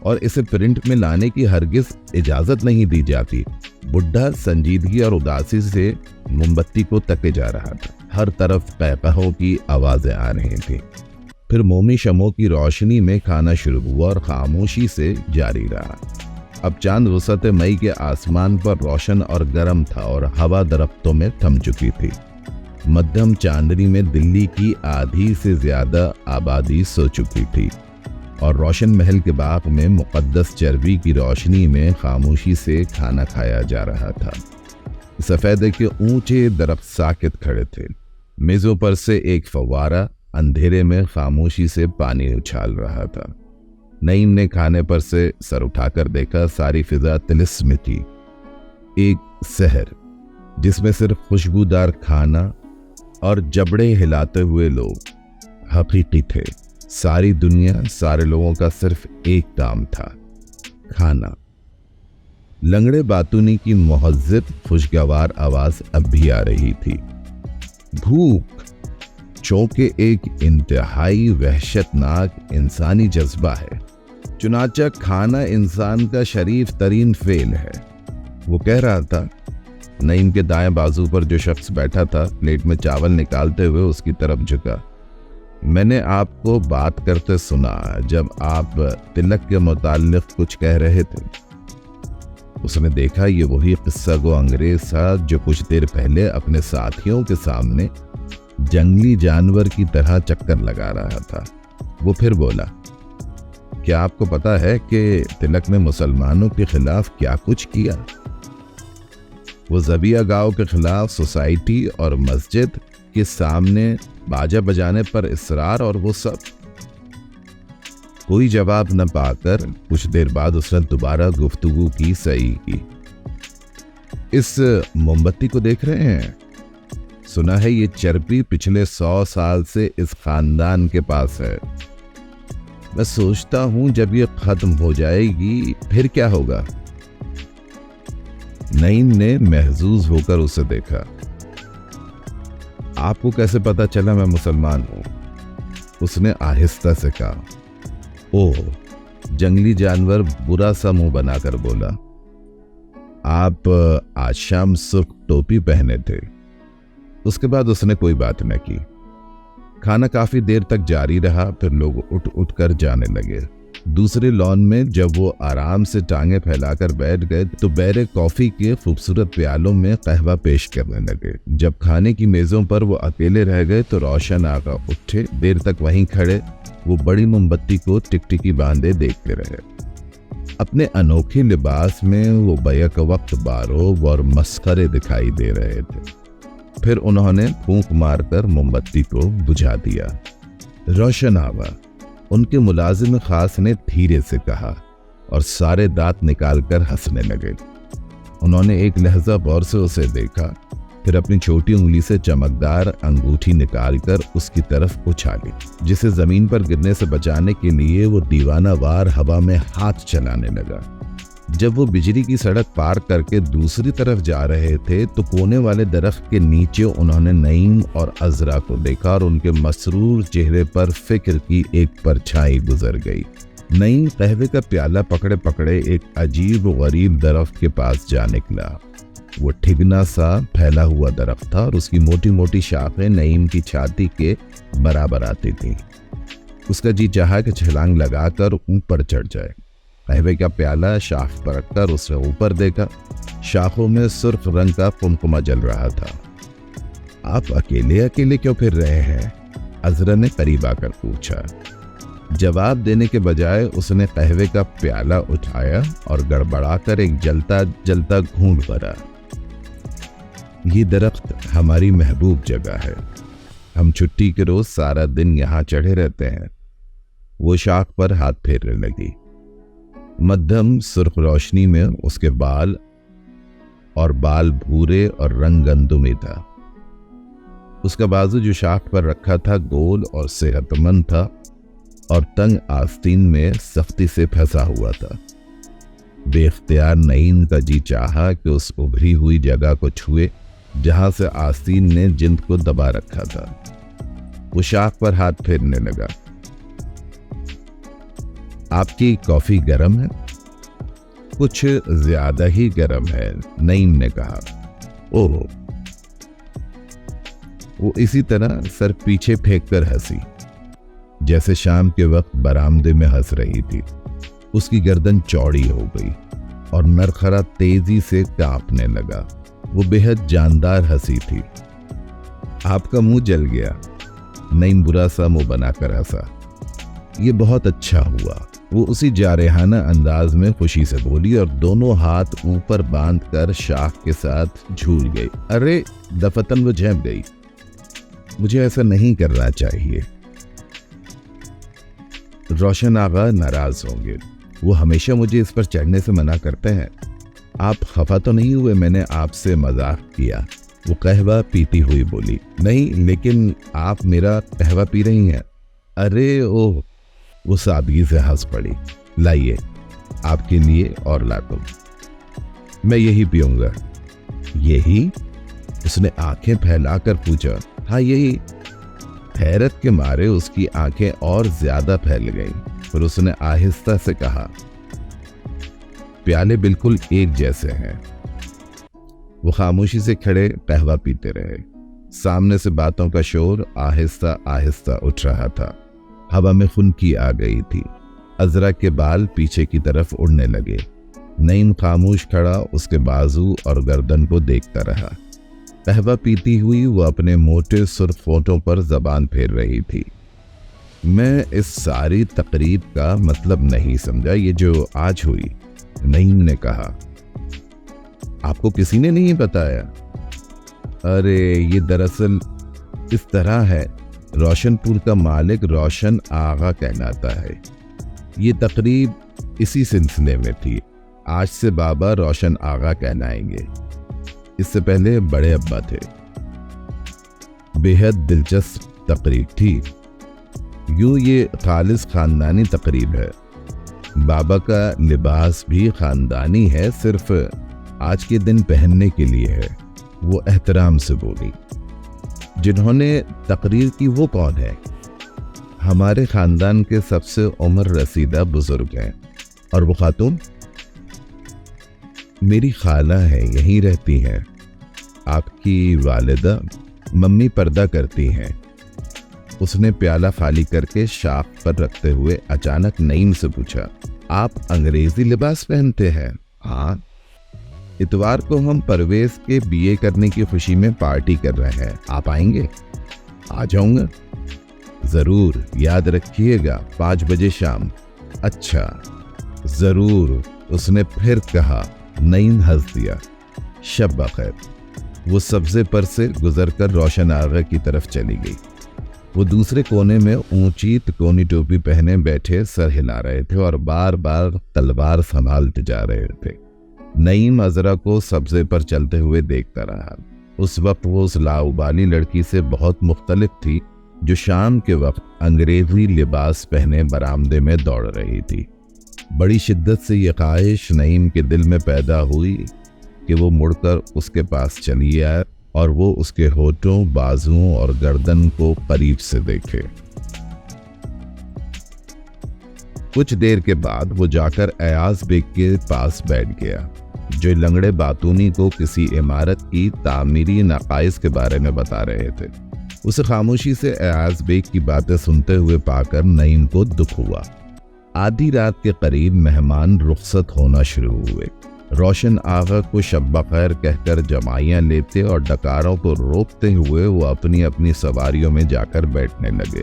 اور اسے پرنٹ میں لانے کی ہرگز اجازت نہیں دی جاتی۔ بڈھا سنجیدگی اور اداسی سے موم بتی کو تکے جا رہا تھا۔ ہر طرف قہقہوں کی آوازیں آ رہی تھیں۔ پھر مومی شمعوں کی روشنی میں کھانا شروع ہوا اور خاموشی سے جاری رہا۔ اب چاند وسط مئی کے آسمان پر روشن اور گرم تھا اور ہوا درختوں میں تھم چکی تھی۔ مدھم چاندنی میں دلی کی آدھی سے زیادہ آبادی سو چکی تھی اور روشن محل کے باغ میں مقدس چربی کی روشنی میں خاموشی سے کھانا کھایا جا رہا تھا۔ سفیدے کے اونچے درخت ساکت کھڑے تھے۔ میزوں پر سے ایک فوارہ اندھیرے میں خاموشی سے پانی اچھال رہا تھا۔ نعیم نے کھانے پر سے سر اٹھا کر دیکھا، ساری فضا طلسم تھی، ایک سحر جس میں صرف خوشبودار کھانا اور جبڑے ہلاتے ہوئے لوگ حقیقی تھے۔ ساری دنیا، سارے لوگوں کا صرف ایک کام تھا، کھانا۔ لنگڑے باتونی کی مہذب خوشگوار آواز اب بھی آ رہی تھی۔ بھوک چونکہ ایک انتہائی وحشتناک انسانی جذبہ ہے، چنانچہ کھانا انسان کا شریف ترین فعل ہے، وہ کہہ رہا تھا۔ نعیم کے دائیں بازو پر جو شخص بیٹھا تھا پلیٹ میں چاول نکالتے ہوئے اس کی طرف جھکا۔ میں نے آپ کو بات کرتے سنا جب آپ تلک کے متعلق کچھ کہہ رہے تھے۔ اس نے دیکھا یہ وہی قصہ گو انگریز تھا جو کچھ دیر پہلے اپنے ساتھیوں کے سامنے جنگلی جانور کی طرح چکر لگا رہا تھا۔ وہ پھر بولا، کیا آپ کو پتا ہے کہ تلک نے مسلمانوں کے خلاف کیا کچھ کیا؟ وہ زبیہ گاؤں کے خلاف سوسائٹی اور مسجد کے سامنے باجا بجانے پر اصرار، اور وہ سب۔ کوئی جواب نہ پا کر کچھ دیر بعد اس نے دوبارہ گفتگو کی صحیح کی۔ اس موم بتی کو دیکھ رہے ہیں؟ سنا ہے یہ چربی پچھلے 100 سال سے اس خاندان کے پاس ہے۔ میں سوچتا ہوں جب یہ ختم ہو جائے گی پھر کیا ہوگا؟ نعیم نے محظوظ ہو کر اسے دیکھا۔ آپ کو کیسے پتا چلا میں مسلمان ہوں؟ اس نے آہستہ سے کہا۔ اوہ، جنگلی جانور برا سا منہ بنا کر بولا، آپ آج شام سرخ ٹوپی پہنے تھے۔ اس کے بعد اس نے کوئی بات نہ کی۔ کھانا کافی دیر تک جاری رہا، پھر لوگ اٹھ اٹھ کر جانے لگے۔ دوسرے لان میں جب وہ آرام سے ٹانگیں پھیلا کر بیٹھ گئے تو بیرے کافی کے خوبصورت پیالوں میں قہوہ پیش کرنے لگے۔ جب کھانے کی میزوں پر وہ اکیلے رہ گئے تو روشن آقا اٹھے۔ دیر تک وہیں کھڑے وہ بڑی موم بتی کو ٹکٹکی باندھے دیکھتے رہے۔ اپنے انوکھے لباس میں وہ بیک وقت باروب اور مسخرے دکھائی دے رہے تھے۔ پھر انہوں نے پھونک مار کر موم بتی کو بجھا دیا۔ روشن آوا، ان کے ملازم خاص نے دھیرے سے کہا، اور سارے دانت نکال کر ہنسنے لگے۔ انہوں نے ایک لحظہ غور سے اسے دیکھا، پھر اپنی چھوٹی انگلی سے چمکدار انگوٹھی نکال کر اس کی طرف اچھالی، جسے زمین پر گرنے سے بچانے کے لیے وہ دیوانہ وار ہوا میں ہاتھ چلانے لگا۔ جب وہ بجلی کی سڑک پار کر کے دوسری طرف جا رہے تھے تو کونے والے درخت کے نیچے انہوں نے نعیم اور عذرا کو دیکھا اور ان کے مسرور چہرے پر فکر کی ایک پرچھائی گزر گئی۔ نعیم قہوے کا پیالہ پکڑے پکڑے ایک عجیب و غریب درخت کے پاس جا نکلا۔ وہ ٹھگنا سا پھیلا ہوا درخت تھا اور اس کی موٹی موٹی شاخیں نعیم کی چھاتی کے برابر آتی تھیں۔ اس کا جی چاہا کہ چھلانگ لگا کر اوپر چڑھ جائے۔ قہوے کا پیالہ شاخ پر رکھ کر اسے اوپر دیکھا۔ شاخوں میں سرخ رنگ کا قمقمہ جل رہا تھا۔ آپ اکیلے اکیلے کیوں پھر رہے ہیں؟ عذرا نے قریب آ کر پوچھا۔ جواب دینے کے بجائے اس نے قہوے کا پیالہ اٹھایا اور گڑبڑا کر ایک جلتا جلتا گھونٹ بھرا۔ یہ درخت ہماری محبوب جگہ ہے، ہم چھٹی کے روز سارا دن یہاں چڑھے رہتے ہیں۔ وہ شاخ پر ہاتھ پھیرنے لگی۔ مدھم سرخ روشنی میں اس کے بال بھورے اور رنگ گندمی تھا۔ اس کا بازو جو شاخ پر رکھا تھا گول اور صحت مند تھا اور تنگ آستین میں سختی سے پھنسا ہوا تھا۔ بے اختیار نعیم کا جی چاہا کہ اس ابھری ہوئی جگہ کو چھوئے جہاں سے آستین نے جلد کو دبا رکھا تھا۔ وہ شاخ پر ہاتھ پھیرنے لگا۔ آپ کی کافی گرم ہے؟ کچھ زیادہ ہی گرم ہے، نعیم نے کہا۔ اوہ۔ وہ اسی طرح سر پیچھے پھینک کر ہنسی، جیسے شام کے وقت برآمدے میں ہنس رہی تھی۔ اس کی گردن چوڑی ہو گئی اور نرخرا تیزی سے کانپنے لگا۔ وہ بے حد جاندار ہنسی تھی۔ آپ کا منہ جل گیا، نعیم برا سا منہ بنا کر ہنسا۔ یہ بہت اچھا ہوا، وہ اسی جارحانہ انداز میں خوشی سے بولی اور دونوں ہاتھ اوپر باندھ کر شاخ کے ساتھ جھول گئی۔ ارے دفتن وہ جھینپ گئی، مجھے ایسا نہیں کرنا چاہیے۔ روشن آغا ناراض ہوں گے، وہ ہمیشہ مجھے اس پر چڑھنے سے منع کرتے ہیں۔ آپ خفا تو نہیں ہوئے؟ میں نے آپ سے مذاق کیا، وہ قہوہ پیتی ہوئی بولی۔ نہیں، لیکن آپ میرا قہوہ پی رہی ہیں۔ ارے اوہ، وہ سادگی سے ہنس پڑی۔ لائیے، آپ کے لیے اور لاتا ہوں۔ میں یہی پیوں گا۔ یہی؟ اس نے آنکھیں پھیلا کر پوچھا۔ ہاں یہی۔ حیرت کے مارے اس کی آنکھیں اور زیادہ پھیل گئیں، پھر اس نے آہستہ سے کہا، پیالے بالکل ایک جیسے ہیں۔ وہ خاموشی سے کھڑے قہوہ پیتے رہے۔ سامنے سے باتوں کا شور آہستہ آہستہ اٹھ رہا تھا، ہوا میں خنکی آ گئی تھی، عذرا کے بال پیچھے کی طرف اڑنے لگے۔ نعیم خاموش کھڑا اس کے بازو اور گردن کو دیکھتا رہا۔ قہوہ پیتی ہوئی وہ اپنے موٹے سرخ ہونٹوں پر زبان پھیر رہی تھی۔ میں اس ساری تقریب کا مطلب نہیں سمجھا، یہ جو آج ہوئی، نعیم نے کہا۔ آپ کو کسی نے نہیں بتایا؟ ارے یہ دراصل اس طرح ہے، روشن پور کا مالک روشن آغا کہلاتا ہے۔ یہ تقریب اسی سلسلے میں تھی۔ آج سے بابا روشن آغا کہلائیں گے۔ اس سے پہلے بڑے ابا تھے۔ بے حد دلچسپ تقریب تھی۔ یوں یہ خالص خاندانی تقریب ہے۔ بابا کا لباس بھی خاندانی ہے، صرف آج کے دن پہننے کے لیے ہے، وہ احترام سے بولی۔ جنہوں نے تقریر کی وہ کون ہے؟ ہمارے خاندان کے سب سے عمر رسیدہ بزرگ ہیں۔ اور وہ خاتون؟ میری خالہ ہے، یہیں رہتی ہیں۔ آپ کی والدہ؟ ممی پردہ کرتی ہیں۔ اس نے پیالہ خالی کر کے شاخ پر رکھتے ہوئے اچانک نعیم سے پوچھا، آپ انگریزی لباس پہنتے ہیں؟ ہاں، اتوار کو ہم پرویز کے BA کرنے کی خوشی میں پارٹی کر رہے ہیں، آپ آئیں گے؟ آ جاؤں گا، ضرور، یاد رکھیے گا 5 بجے شام۔ اچھا، ضرور، اس نے پھر کہا۔ نعیم ہنس دیا۔ شب بخیر۔ وہ سبزے پر سے گزر کر روشن آغا کی طرف چلی گئی۔ وہ دوسرے کونے میں اونچی تکونی ٹوپی پہنے بیٹھے سر ہلا رہے تھے اور بار بار تلوار سنبھالتے جا رہے تھے۔ نعیم عذرا کو سبزے پر چلتے ہوئے دیکھتا رہا۔ اس وقت وہ اس لاؤبالی لڑکی سے بہت مختلف تھی جو شام کے وقت انگریزی لباس پہنے برآمدے میں دوڑ رہی تھی۔ بڑی شدت سے یہ خواہش نعیم کے دل میں پیدا ہوئی کہ وہ مڑ کر اس کے پاس چلی آئے اور وہ اس کے ہونٹوں، بازوؤں اور گردن کو قریب سے دیکھے۔ کچھ دیر کے بعد وہ جا کر ایاز بیگ کے پاس بیٹھ گیا، جو لنگڑے باتونی کو کسی عمارت کی تعمیری نقائص کے بارے میں بتا رہے تھے۔ اسے خاموشی سے ایاز بیگ کی باتیں سنتے ہوئے پا کر نعیم کو دکھ ہوا۔ آدھی رات کے قریب مہمان رخصت ہونا شروع ہوئے۔ روشن آغا کو شب بخیر کہہ کر جمائیاں لیتے اور ڈکاروں کو روکتے ہوئے وہ اپنی اپنی سواریوں میں جا کر بیٹھنے لگے۔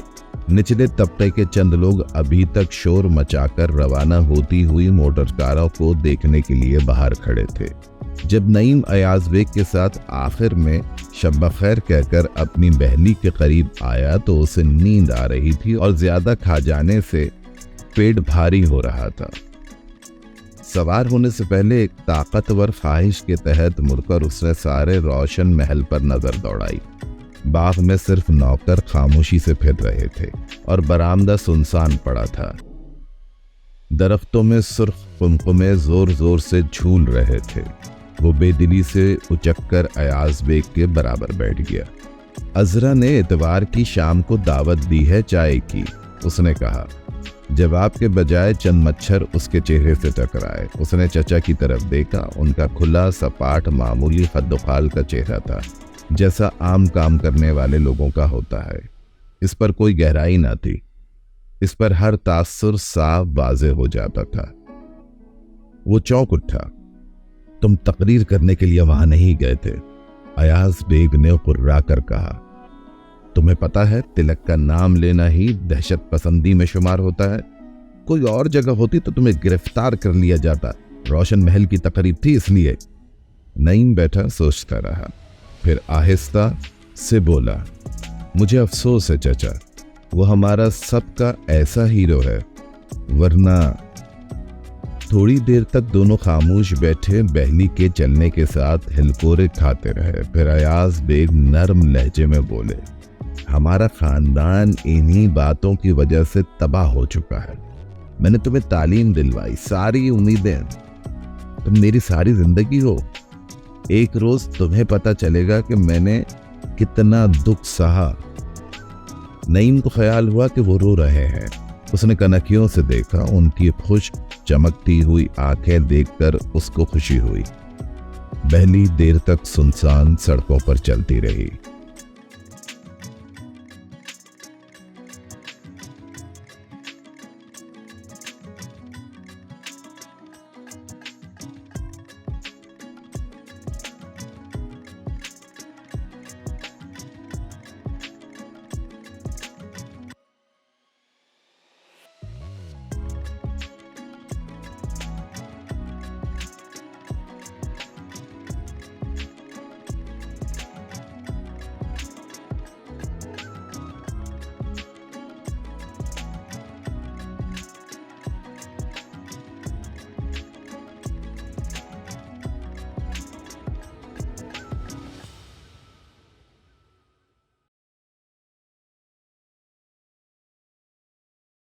نچلے طبقے کے چند لوگ ابھی تک شور مچا کر روانہ ہوتی ہوئی موٹر کاروں کو دیکھنے کے لیے باہر کھڑے تھے۔ جب نعیم ایاز بیگ کے ساتھ آخر میں شب بخیر کہہ کر اپنی بہلی کے قریب آیا تو اسے نیند آ رہی تھی اور زیادہ کھا جانے سے پیٹ بھاری ہو رہا تھا۔ سوار ہونے سے پہلے ایک طاقتور خواہش کے تحت مڑ کر اس نے سارے روشن محل پر نظر دوڑائی۔ باغ میں صرف نوکر خاموشی سے پھر رہے تھے اور برآمدہ سنسان پڑا تھا۔ درختوں میں سرخ قمقمے زور زور سے جھول رہے تھے۔ وہ بے دلی سے اچک کر ایاز بیگ کے برابر بیٹھ گیا۔ عذرا نے اتوار کی شام کو دعوت دی ہے چائے کی، اس نے کہا۔ جواب کے بجائے چند مچھر اس کے چہرے سے ٹکرائے۔ اس نے چچا کی طرف دیکھا۔ ان کا کھلا سپاٹ معمولی خد و خال کا چہرہ تھا، جیسا عام کام کرنے والے لوگوں کا ہوتا ہے۔ اس پر کوئی گہرائی نہ تھی، اس پر ہر تاثر صاف واضح ہو جاتا تھا۔ وہ چونک اٹھا۔ تم تقریر کرنے کے لیے وہاں نہیں گئے تھے، ایاز بیگ نے قرا کر کہا۔ تمہیں پتا ہے تلک کا نام لینا ہی دہشت پسندی میں شمار ہوتا ہے۔ کوئی اور جگہ ہوتی تو تمہیں گرفتار کر لیا جاتا۔ روشن محل کی تقریب تھی اس لیے۔ نعیم بیٹھا سوچتا رہا، پھر آہستہ سے بولا، مجھے افسوس ہے چچا، وہ ہمارا سب کا ایسا ہیرو ہے، ورنہ۔ تھوڑی دیر تک دونوں خاموش بیٹھے، بہلی کے چلنے کے ساتھ ہلکورے کھاتے رہے۔ پھر ایاز بیگ نرم لہجے میں بولے، ہمارا خاندان انہی باتوں کی وجہ سے تباہ ہو چکا ہے۔ میں نے تمہیں تعلیم دلوائی، ساری امیدیں، تم میری ساری زندگی ہو۔ ایک روز تمہیں پتہ چلے گا کہ میں نے کتنا دکھ سہا۔ نعیم کو خیال ہوا کہ وہ رو رہے ہیں۔ اس نے کنکیوں سے دیکھا، ان کی خشک چمکتی ہوئی آنکھیں دیکھ کر اس کو خوشی ہوئی۔ بہلی دیر تک سنسان سڑکوں پر چلتی رہی۔